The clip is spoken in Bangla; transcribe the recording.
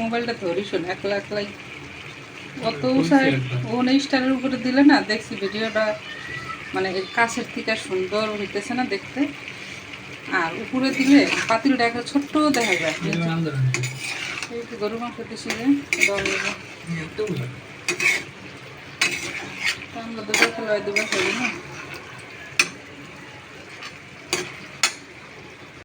মোবাইলটা ধরিস না, একলা একলাই অত উঁচায় 19 স্টারের উপরে দিলে না দেখছি ভিডিওটা মানে কাছের থেকে সুন্দর হইতেছে না দেখতে, আর উপরে দিলে পাতিলটা একটা ছোট্ট দেখা যায়। এই তো গরু মাংস দিছি যে আমরা দুবার খেলা দুবার খেলি না।